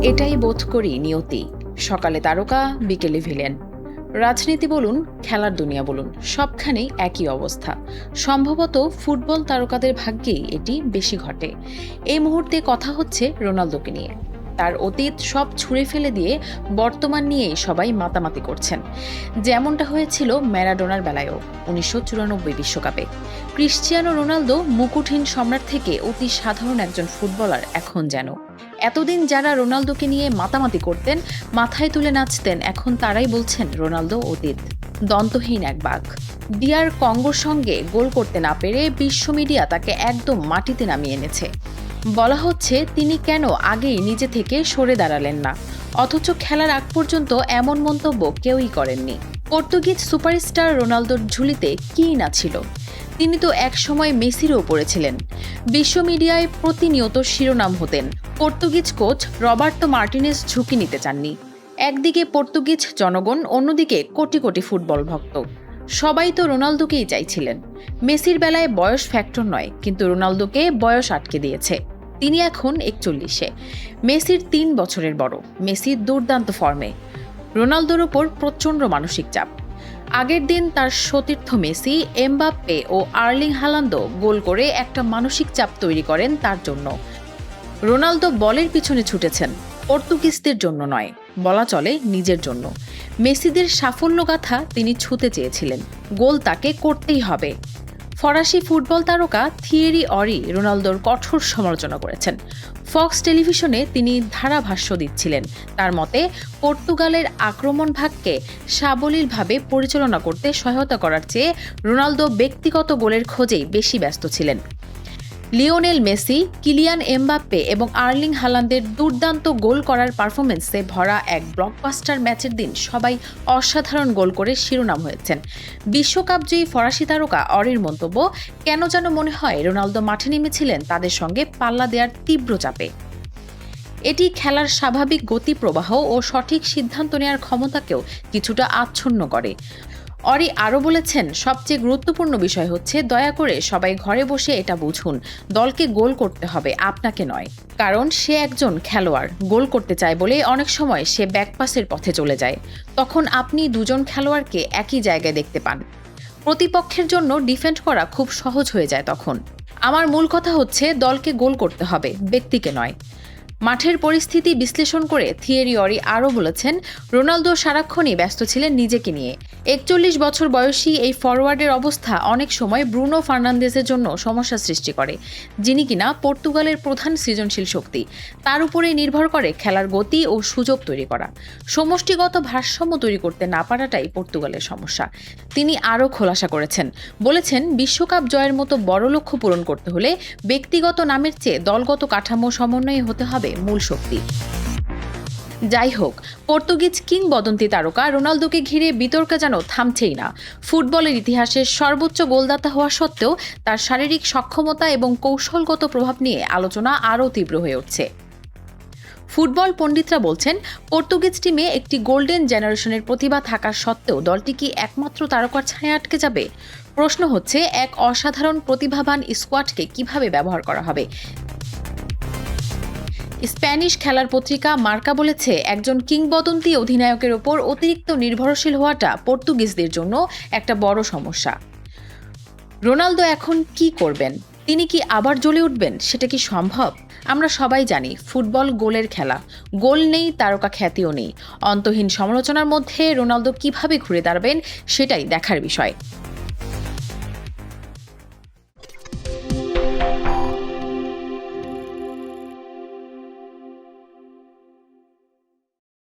এটাই বোধ করি নিয়তি। সকালে তারকা, বিকেলে ভিলেন। রাজনীতি বলুন, খেলার দুনিয়া বলুন, সবখানেই একই অবস্থা। সম্ভবত ফুটবল তারকাদের ভাগ্যেই এটি বেশি ঘটে। এই মুহূর্তে কথা হচ্ছে রোনালদোকে নিয়ে। তার অতীত সব ছুঁড়ে ফেলে দিয়ে বর্তমান নিয়েই সবাই মাতামাতি করছেন, যেমনটা হয়েছিল ম্যারাডোনার বেলায়ও 1994 বিশ্বকাপে। ক্রিশ্চিয়ানো রোনালদো মুকুটহীন সম্রাট থেকে অতি সাধারণ একজন ফুটবলার এখন যেন। এতদিন যারা রোনালদোকে নিয়ে মাতামাতি করতেন, মাথায় তুলে নাচতেন, এখন তারাই বলছেন রোনালদো অতীত, দন্তহীন এক বাঘ। ডিআর কঙ্গোর সঙ্গে গোল করতে না পেরে বিশ্ব মিডিয়া তাকে একদম মাটিতে নামিয়ে এনেছে। বলা হচ্ছে তিনি কেন আগেই নিজে থেকে সরে দাঁড়ালেন না, অথচ খেলার আগ পর্যন্ত এমন মন্তব্য কেউই করেননি। পর্তুগিজ সুপারস্টার রোনালদোর ঝুলিতে কী না ছিল। তিনি তো একসময় মেসিরও পড়েছিলেন। বিশ্ব মিডিয়ায় প্রতিনিয়ত শিরোনাম হতেন। পর্তুগিজ কোচ রবার্তো মার্টিনেজ ঝুঁকি নিতে চাননি। একদিকে পর্তুগিজ জনগণ, অন্যদিকে কোটি কোটি ফুটবল ভক্ত। সবাই তো রোনালদোকেই চাইছিলেন। মেসির বেলায় বয়স ফ্যাক্টর নয়, কিন্তু রোনালদোকে বয়স আটকে দিয়েছে। তিনি এখন 41-এ, মেসির 3 বছরের বড়। মেসি দুর্দান্ত ফর্মে, রোনালদোর ওপর প্রচণ্ড মানসিক চাপ। আগের দিন তার সতীর্থ মেসি, এমবাপ্পে ও আর্লিং হালান্ডো গোল করে একটা মানসিক চাপ তৈরি করেন তার জন্য। রোনালদো বলের পিছনে ছুটেছেন, পর্তুগিজদের জন্য নয়, বলা চলে নিজের জন্য। মেসিদের সাফল্যগাথা তিনি ছুঁতে চেয়েছিলেন, গোল তাকে করতেই হবে। ফরাসি ফুটবল তারকা থিয়েরি অরি রোনালদোর কঠোর সমালোচনা করেছেন। ফক্স টেলিভিশনে তিনি ধারাভাষ্য দিচ্ছিলেন। তার মতে, পর্তুগালের আক্রমণ ভাগকে সাবলীলভাবে পরিচালনা করতে সহায়তা করার চেয়ে রোনালদো ব্যক্তিগত গোলের খোঁজেই বেশি ব্যস্ত ছিলেন। লিওনেল মেসি, কিলিয়ান এমবাপ্পে এবং আর্লিং হালান্ডের দুর্দান্ত গোল করার পারফরমেন্সে ভরা এক ব্লকবাস্টার ম্যাচের দিন সবাই অসাধারণ গোল করে শিরোনাম হয়েছেন। বিশ্বকাপজয়ী ফরাসি তারকা অরির মন্তব্য, কেন যেন মনে হয় রোনালদো মাঠে নেমেছিলেন তাদের সঙ্গে পাল্লা দেওয়ার তীব্র চাপে। এটি খেলার স্বাভাবিক গতি প্রবাহ ও সঠিক সিদ্ধান্ত নেওয়ার ক্ষমতাকেও কিছুটা আচ্ছন্ন করে। অরি আরও বলেছেন, সবচেয়ে গুরুত্বপূর্ণ বিষয় হচ্ছে দয়া করে সবাই ঘরে বসে এটা বুঝুন, দলকে গোল করতে হবে, আপনাকে নয়। কারণ সে একজন খেলোয়াড়, গোল করতে চায় বলে অনেক সময় সে ব্যাকপাসের পথে চলে যায়। তখন আপনি দুজন খেলোয়াড়কে একই জায়গায় দেখতে পান। প্রতিপক্ষের জন্য ডিফেন্ড করা খুব সহজ হয়ে যায় তখন। আমার মূল কথা হচ্ছে দলকে গোল করতে হবে, ব্যক্তিকে নয়। মাঠের পরিস্থিতি বিশ্লেষণ করে থিয়েরি অরি আরও বলেছেন, রোনালদো সারাক্ষণই ব্যস্ত ছিলেন নিজেকে নিয়ে। 41 বছর বয়সী এই ফরওয়ার্ডের অবস্থা অনেক সময় ব্রুনো ফার্নান্দেজের জন্য সমস্যা সৃষ্টি করে, যিনি কিনা পর্তুগালের প্রধান সৃজনশীল শক্তি। তার উপরেই নির্ভর করে খেলার গতি ও সুযোগ তৈরি করা। সমষ্টিগত ভারসাম্য তৈরি করতে না পারাটাই পর্তুগালের সমস্যা। তিনি আরও খোলাসা করেছেন, বলেছেন, বিশ্বকাপ জয়ের মতো বড় লক্ষ্য পূরণ করতে হলে ব্যক্তিগত নামের চেয়ে দলগত কাঠামো সমন্বয়ে হতে হবে মূল শক্তি। যাই হোক, পর্তুগিজ কিংবদন্তি তারকা রোনালদোকে ঘিরে বিতর্ক যেন থামছেই না। ফুটবলের ইতিহাসের সর্বোচ্চ গোলদাতা হওয়া সত্ত্বেও তার শারীরিক সক্ষমতা এবং কৌশলগত প্রভাব নিয়ে আলোচনা আরও তীব্র হয়ে উঠছে। ফুটবল পণ্ডিতরা বলছেন, পর্তুগিজ টিমে একটি গোল্ডেন জেনারেশনের প্রতিভা থাকা সত্ত্বেও দলটি কি একমাত্র তারকার ছায়া আটকে যাবে? প্রশ্ন হচ্ছে, এক অসাধারণ প্রতিভাবান স্কোয়াডকে কিভাবে ব্যবহার করা হবে। স্প্যানিশ খেলার পত্রিকা মার্কা বলেছে, একজন কিংবদন্তি অধিনায়কের ওপর অতিরিক্ত নির্ভরশীল হওয়াটা পর্তুগিজদের জন্য একটা বড় সমস্যা। রোনালদো এখন কি করবেন? তিনি কি আবার জ্বলে উঠবেন? সেটা কি সম্ভব? আমরা সবাই জানি ফুটবল গোলের খেলা। গোল নেই, তারকা খ্যাতিও নেই। অন্তহীন সমালোচনার মধ্যে রোনালদো কিভাবে ঘুরে দাঁড়াবেন সেটাই দেখার বিষয়।